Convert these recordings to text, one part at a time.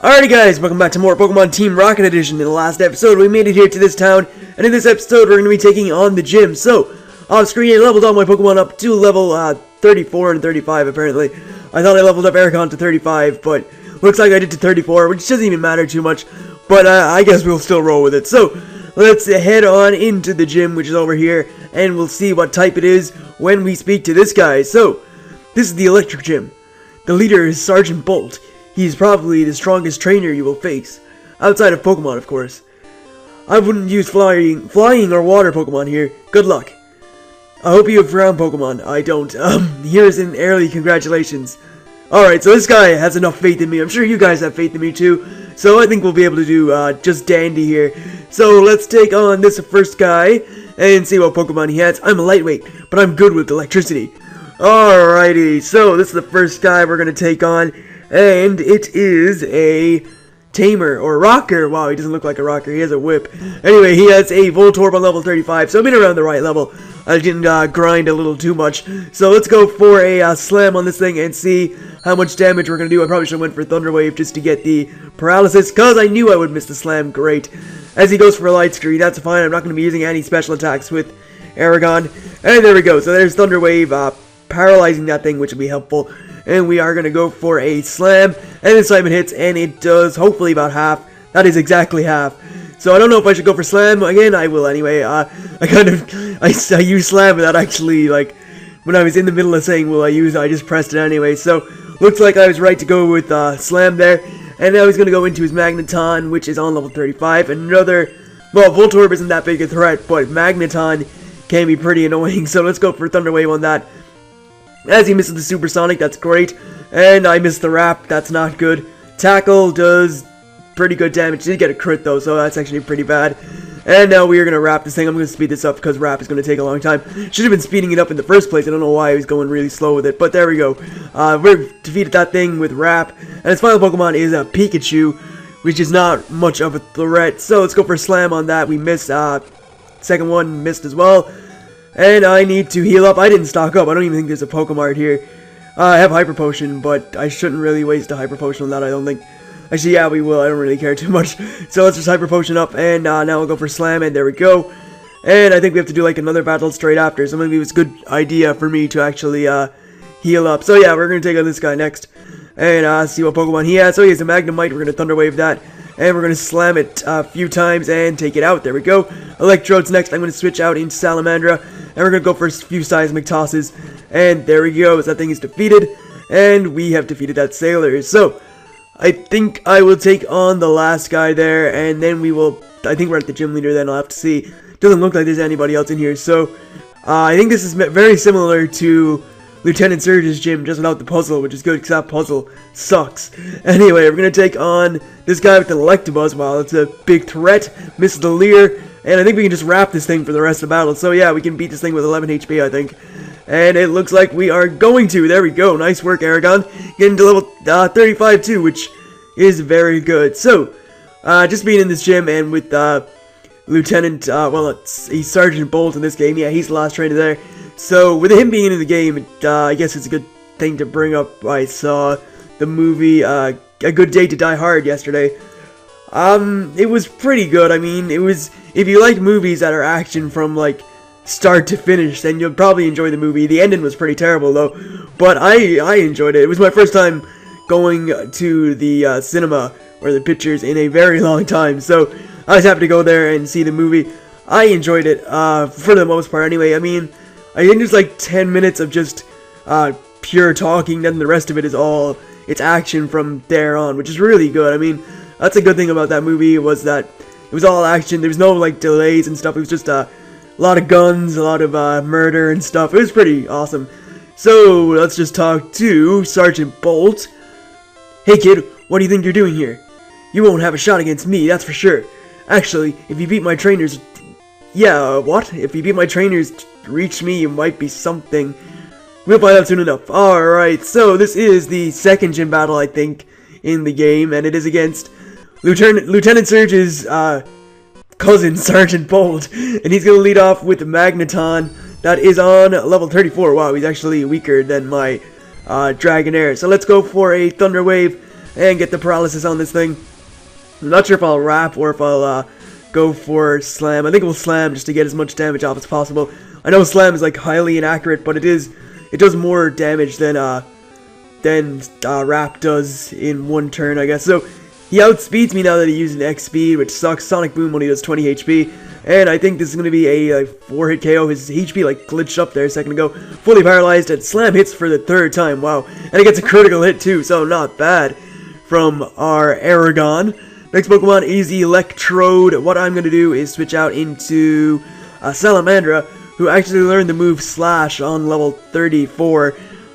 Alrighty guys, welcome back to more Pokemon Team Rocket Edition. In the last episode, we made it here to this town, and in this episode, we're going to be taking on the gym. So, off screen, I leveled all my Pokemon up to level 34 and 35, apparently. I thought I leveled up Aragon to 35, but looks like I did to 34, which doesn't even matter too much. But I guess we'll still roll with it. So, let's head on into the gym, which is over here, and we'll see what type it is when we speak to this guy. So, this is the Electric Gym. The leader is Sergeant Bolt. He's probably the strongest trainer you will face. Outside of Pokemon, of course. I wouldn't use flying or water Pokemon here. Good luck. I hope you have ground Pokemon. I don't. Here's an early congratulations. Alright, so this guy has enough faith in me. I'm sure you guys have faith in me too. So I think we'll be able to do just dandy here. So let's take on this first guy and see what Pokemon he has. I'm a lightweight, but I'm good with electricity. Alrighty, so this is the first guy we're going to take on. And it is a tamer, or rocker. Wow, he doesn't look like a rocker. He has a whip. Anyway, he has a Voltorb on level 35, so I've been around the right level. I didn't grind a little too much. So let's go for a slam on this thing and see how much damage we're going to do. I probably should have went for Thunder Wave just to get the paralysis, because I knew I would miss the slam. Great. As he goes for a light screen, that's fine. I'm not going to be using any special attacks with Aragon. And there we go. So there's Thunder Wave paralyzing that thing, which would be helpful. And we are going to go for a slam, and this time it hits, and it does hopefully about half. That is exactly half. So I don't know if I should go for slam again. I will anyway. I use slam without actually, like, when I was in the middle of saying will I use it, I just pressed it anyway. So looks like I was right to go with slam there. And now he's going to go into his Magneton, which is on level 35. Another, well, Voltorb isn't that big a threat, but Magneton can be pretty annoying. So let's go for Thunder Wave on that. As he misses the Supersonic, that's great. And I missed the Wrap, that's not good. Tackle does pretty good damage. Did get a crit though, so that's actually pretty bad. And now we are going to Wrap this thing. I'm going to speed this up because Wrap is going to take a long time. Should have been speeding it up in the first place. I don't know why I was going really slow with it, but there we go. We've defeated that thing with Wrap. And its final Pokemon is a Pikachu, which is not much of a threat. So let's go for Slam on that. We missed, second one missed as well. And I need to heal up. I didn't stock up. I don't even think there's a Pokemart here. I have Hyper Potion, but I shouldn't really waste a Hyper Potion on that, I don't think. Actually, yeah, we will. I don't really care too much. So let's just Hyper Potion up, and now we'll go for Slam, and there we go. And I think we have to do, like, another battle straight after. So maybe it was a good idea for me to actually heal up. So yeah, we're going to take on this guy next. And see what Pokemon he has. So he has a Magnemite. We're going to Thunder Wave that. And we're going to slam it a few times and take it out. There we go. Electrode's next. I'm going to switch out into Salamandra. And we're going to go for a few seismic tosses. And there we go. That thing is defeated. And we have defeated that sailor. So, I think I will take on the last guy there. And then we will... I think we're at the gym leader then. I'll have to see. Doesn't look like there's anybody else in here. So, I think this is very similar to Lieutenant Surge's gym, just without the puzzle, which is good because that puzzle sucks. Anyway, we're going to take on this guy with the Electabuzz. Wow, that's a big threat. Misses the Leer. And I think we can just wrap this thing for the rest of the battle. So yeah, we can beat this thing with 11 HP, I think. And it looks like we are going to. There we go. Nice work, Aragon. Getting to level 35 too, which is very good. So, just being in this gym and with Lieutenant, he's Sergeant Bolt in this game. Yeah, he's the last trainer there. So, with him being in the game, I guess it's a good thing to bring up. I saw the movie A Good Day to Die Hard yesterday. It was pretty good. I mean, it was, if you like movies that are action from, like, start to finish, then you'll probably enjoy the movie. The ending was pretty terrible, though, but I enjoyed it. It was my first time going to the cinema, or the pictures, in a very long time, so I was happy to go there and see the movie. I enjoyed it, for the most part, anyway. I mean, I think there's, like, 10 minutes of just, pure talking, then the rest of it is all, it's action from there on, which is really good. I mean, that's a good thing about that movie, was that it was all action. There was no, like, delays and stuff. It was just a lot of guns, a lot of murder and stuff. It was pretty awesome. So, let's just talk to Sergeant Bolt. Hey, kid, what do you think you're doing here? You won't have a shot against me, that's for sure. Actually, if you beat my trainers... Yeah, what? If you beat my trainers, reach me, you might be something. We'll find out soon enough. Alright, so this is the second gym battle, I think, in the game, and it is against Lieutenant Surge's cousin, Sergeant Bolt, and he's going to lead off with the Magneton that is on level 34. Wow, he's actually weaker than my Dragonair. So let's go for a Thunder Wave, and get the paralysis on this thing. I'm not sure if I'll wrap or if I'll go for slam. I think we'll slam just to get as much damage off as possible. I know slam is like highly inaccurate, but it does more damage than wrap does in one turn, I guess. So he outspeeds me now that he uses an X speed, which sucks. Sonic Boom only does 20 HP. And I think this is going to be a 4-hit KO. His HP like glitched up there a second ago. Fully paralyzed, and slam hits for the 3rd time. Wow. And it gets a critical hit too, so not bad from our Aragon. Next Pokemon is Electrode. What I'm going to do is switch out into Salamandra, who actually learned the move Slash on level 34.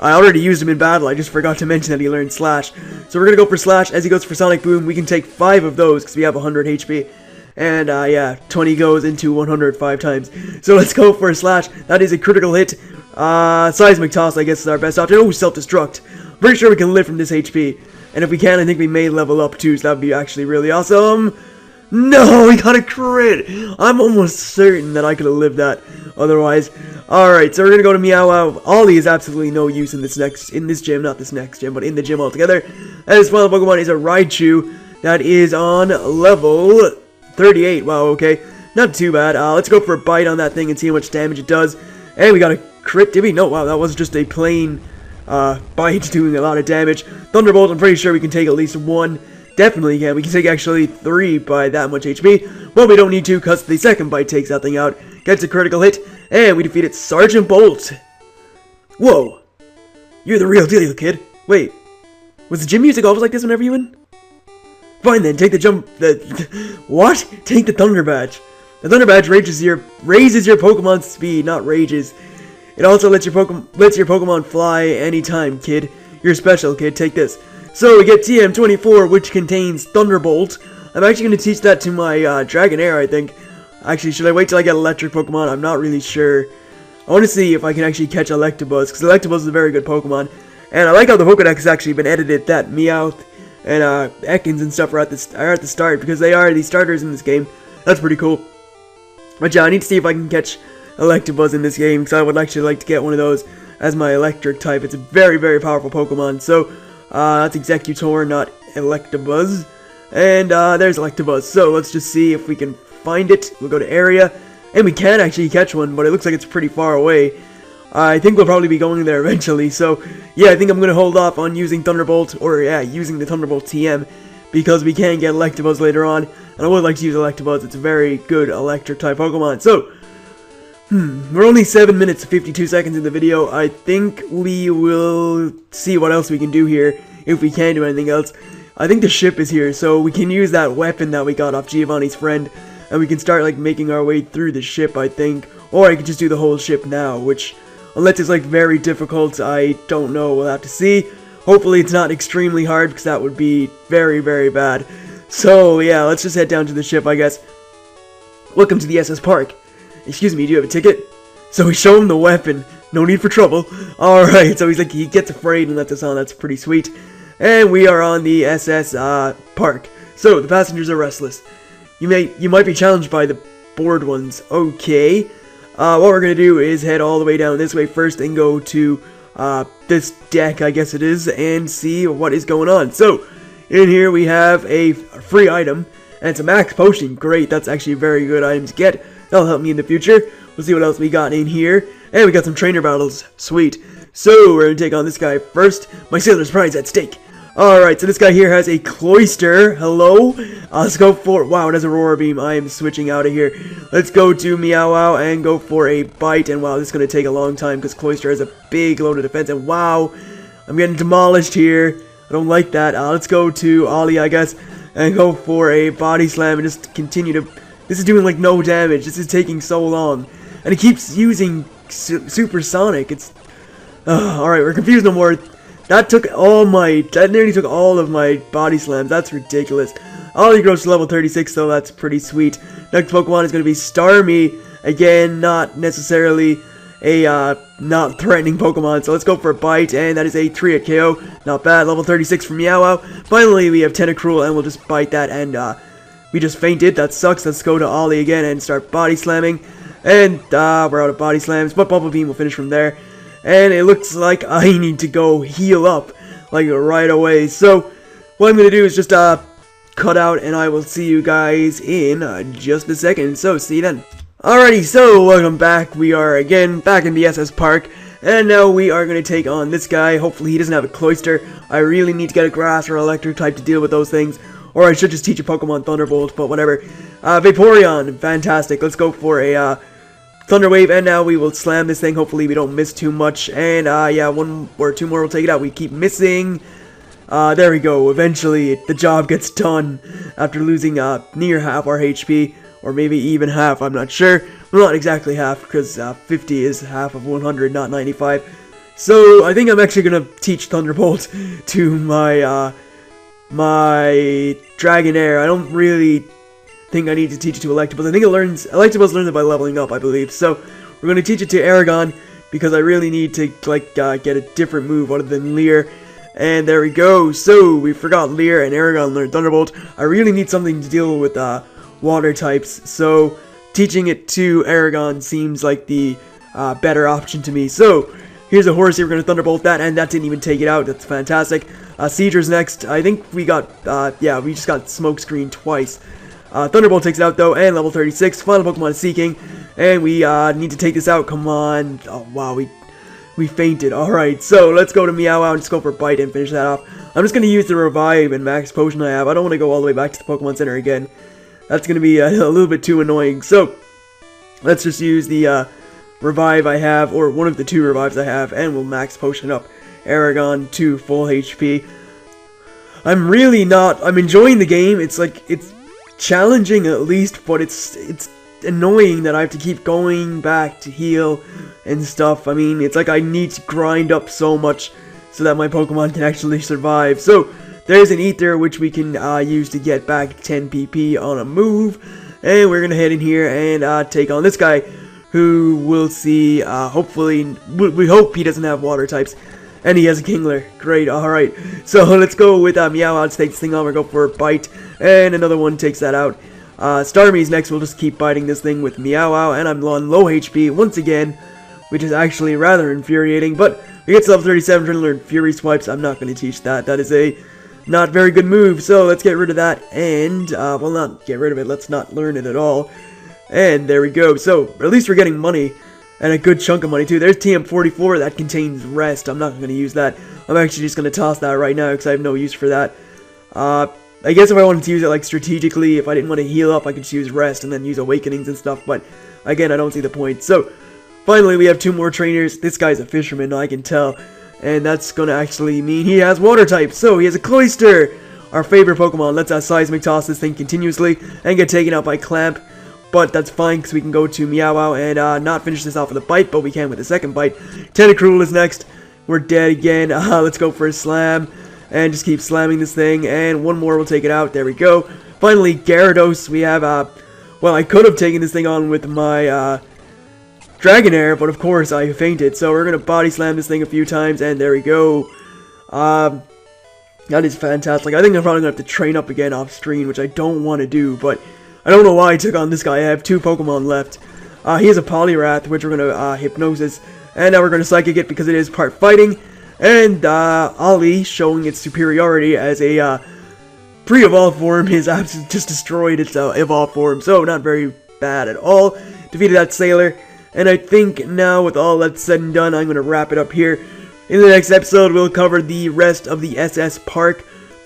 I already used him in battle. I just forgot to mention that he learned Slash. So we're going to go for Slash. As he goes for Sonic Boom, we can take 5 of those because we have 100 HP. And, yeah, 20 goes into 105 times. So let's go for a Slash. That is a critical hit. Seismic Toss, I guess, is our best option. Oh, Self-Destruct. Pretty sure we can live from this HP. And if we can, I think we may level up too, so that would be actually really awesome. No, we got a crit. I'm almost certain that I could have lived that otherwise. Alright, so we're going to go to Meow. Ollie is absolutely no use in this gym, not this next gym, but in the gym altogether. And his final Pokemon is a Raichu that is on level 38. Wow, okay. Not too bad. Let's go for a bite on that thing and see how much damage it does. And we got a crit, did we? No, wow, that was just a plain bite doing a lot of damage. Thunderbolt, I'm pretty sure we can take at least 1. Definitely can. We can take actually 3 by that much HP. Well, we don't need to because the second bite takes that thing out. Gets a critical hit. And we defeated Sergeant Bolt. Whoa. You're the real deal, kid. Wait. Was the gym music always like this whenever you win? Fine then, take the jump... What? Take the Thunder Badge. The Thunder Badge raises your Pokemon speed, not rages. It also lets your Pokemon fly anytime, kid. You're special, kid. Take this. So we get TM24, which contains Thunderbolt. I'm actually going to teach that to my Dragonair, I think. Actually, should I wait till I get Electric Pokemon? I'm not really sure. I want to see if I can actually catch Electabuzz, because Electabuzz is a very good Pokemon. And I like how the Pokedex has actually been edited, that Meowth and Ekans and stuff are at the start, because they are the starters in this game. That's pretty cool. But yeah, I need to see if I can catch Electabuzz in this game, because I would actually like to get one of those as my electric type. It's a very, very powerful Pokemon. So, that's Executor, not Electabuzz. And, there's Electabuzz. So, let's just see if we can find it. We'll go to area, and we can actually catch one, but it looks like it's pretty far away. I think we'll probably be going there eventually. So, yeah, I think I'm going to hold off on using Thunderbolt, or, yeah, using the Thunderbolt TM, because we can get Electabuzz later on. And I would like to use Electabuzz. It's a very good electric type Pokemon. So, we're only 7 minutes and 52 seconds in the video. I think we will see what else we can do here, if we can do anything else. I think the ship is here, so we can use that weapon that we got off Giovanni's friend, and we can start, like, making our way through the ship, I think. Or I could just do the whole ship now, which, unless it's, like, very difficult, I don't know. We'll have to see. Hopefully it's not extremely hard, because that would be very, very bad. So, yeah, let's just head down to the ship, I guess. Welcome to the SS Park. Excuse me, do you have a ticket? So we show him the weapon. No need for trouble. Alright, so he's like, he gets afraid and lets us on. That's pretty sweet. And we are on the SS Park. So, the passengers are restless. You might be challenged by the bored ones. Okay. What we're going to do is head all the way down this way first and go to this deck, I guess it is, and see what is going on. So, in here we have a free item, and it's a max potion. Great, that's actually a very good item to get. That'll help me in the future. We'll see what else we got in here. And we got some trainer battles. Sweet. So, we're going to take on this guy first. My sailor's pride's at stake. Alright, so this guy here has a Cloyster. Hello? Let's go for... Wow, it has a Aurora Beam. I am switching out of here. Let's go to Meow Wow and go for a Bite. And wow, this is going to take a long time because Cloyster has a big load of defense. And wow, I'm getting demolished here. I don't like that. Let's go to Ollie, I guess, and go for a Body Slam and just continue to... This is doing, like, no damage. This is taking so long. And it keeps using Supersonic. It's... Alright, we're confused no more. That nearly took all of my Body Slams. That's ridiculous. Ollie grows to level 36, so that's pretty sweet. Next Pokemon is going to be Starmie. Again, not necessarily a, not threatening Pokemon. So let's go for a Bite, and that is a 3-hit KO. Not bad. Level 36 from Meow Wow. Finally, we have Tentacruel, and we'll just bite that, and, we just fainted. That sucks. Let's go to Ollie again and start Body Slamming. And, we're out of Body Slams, but Bubble Beam will finish from there. And it looks like I need to go heal up, like, right away. So, what I'm going to do is just cut out, and I will see you guys in just a second. So, see you then. Alrighty, so welcome back. We are again back in the SS Park, and now we are going to take on this guy. Hopefully he doesn't have a cloister. I really need to get a grass or electric type to deal with those things, or I should just teach a Pokemon Thunderbolt, but whatever. Vaporeon, fantastic. Let's go for a Thunder Wave, and now we will slam this thing. Hopefully we don't miss too much, and yeah, one or two more will take it out. We keep missing. There we go. Eventually the job gets done after losing near half our HP. Or maybe even half, I'm not sure. Well, not exactly half, because 50 is half of 100, not 95. So, I think I'm actually going to teach Thunderbolt to my, my Dragonair. I don't really think I need to teach it to Electabuzz. I think Electabuzz learns it by leveling up, I believe. So, we're going to teach it to Aragon, because I really need to, like, get a different move other than Leer. And there we go. So, we forgot Leer and Aragon learned Thunderbolt. I really need something to deal with, water types, so teaching it to Aragon seems like the better option to me. So here's a Horsey, we're going to Thunderbolt that, and that didn't even take it out. That's fantastic. Seadra's next. I think we got, yeah, we just got Smokescreen twice. Thunderbolt takes it out though, and level 36, final Pokemon is Seeking, and we need to take this out. Come on. Oh wow, we fainted. Alright, so let's go to Meow and just go for Bite and finish that off. I'm just going to use the Revive and Max Potion I have. I don't want to go all the way back to the Pokemon Center again. That's going to be a little bit too annoying. So, let's just use the Revive I have, or one of the two Revives I have, and we'll Max Potion up Aragon to full HP. I'm enjoying the game. It's like, it's challenging at least, but it's annoying that I have to keep going back to heal and stuff. I mean, it's like I need to grind up so much so that my Pokemon can actually survive. So, there's an Ether, which we can use to get back 10 PP on a move. And we're going to head in here and take on this guy, who we'll see, hopefully, we hope he doesn't have water types. And he has a Kingler. Great, alright. So let's go with Meow. Let's take this thing on. We'll go for a Bite. And another one takes that out. Starmie's next. We'll just keep biting this thing with Meow. And I'm on low HP once again, which is actually rather infuriating. But we get to level 37, trying to learn Fury Swipes. I'm not going to teach that. That is a not very good move, so let's get rid of that, and, well, not get rid of it, let's not learn it at all, and there we go. So, at least we're getting money, and a good chunk of money, too. There's TM44, that contains Rest. I'm not going to use that. I'm actually just going to toss that right now, because I have no use for that. I guess if I wanted to use it, like, strategically, if I didn't want to heal up, I could just use Rest, and then use Awakenings and stuff, but, again, I don't see the point. So, finally, we have two more trainers. This guy's a fisherman, I can tell. And that's going to actually mean he has water type. So he has a Cloyster, our favorite Pokemon. Let's Seismic Toss this thing continuously and get taken out by Clamp. But that's fine because we can go to Meow and not finish this off with a Bite, but we can with a second Bite. Tentacruel is next. We're dead again. Let's go for a Slam and just keep slamming this thing. And one more will take it out. There we go. Finally, Gyarados. We have, well, I could have taken this thing on with my, Dragonair, but of course I fainted, so we're gonna body slam this thing a few times, and there we go. That is fantastic. I think I'm probably gonna have to train up again off screen, which I don't want to do, but I don't know why I took on this guy. I have two Pokemon left. He has a Poliwrath, which we're gonna Hypnosis, and now we're gonna Psychic it because it is part fighting, and Ollie, showing its superiority as a pre-evolved form, is absolutely just destroyed its evolved form, so not very bad at all. Defeated that Sailor. And I think now, with all that's said and done, I'm going to wrap it up here. In the next episode, we'll cover the rest of the SS Park.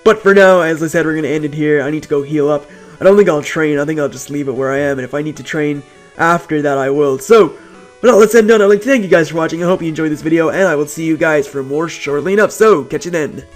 But for now, as I said, we're going to end it here. I need to go heal up. I don't think I'll train. I think I'll just leave it where I am. And if I need to train after that, I will. So, with all that's said and done, I'd like to thank you guys for watching. I hope you enjoyed this video. And I will see you guys for more shortly enough. So, catch you then.